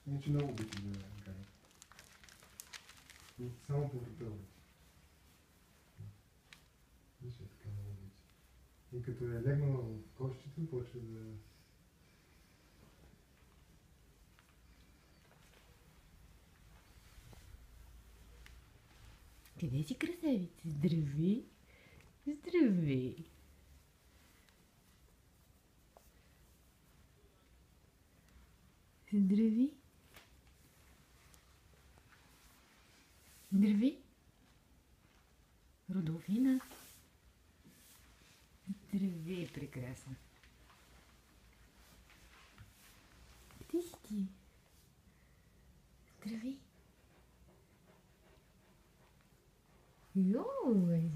Иначе много би ти да карам. Само по врата обича. Виж е така много обича. И като е легнала в кошчето, почва да... Къде си, красавица? Здравей! Здравей! Здравей! Здравей! Рудолфина! Здравей, прекрасна! Къде си ти? Здравей! Йой!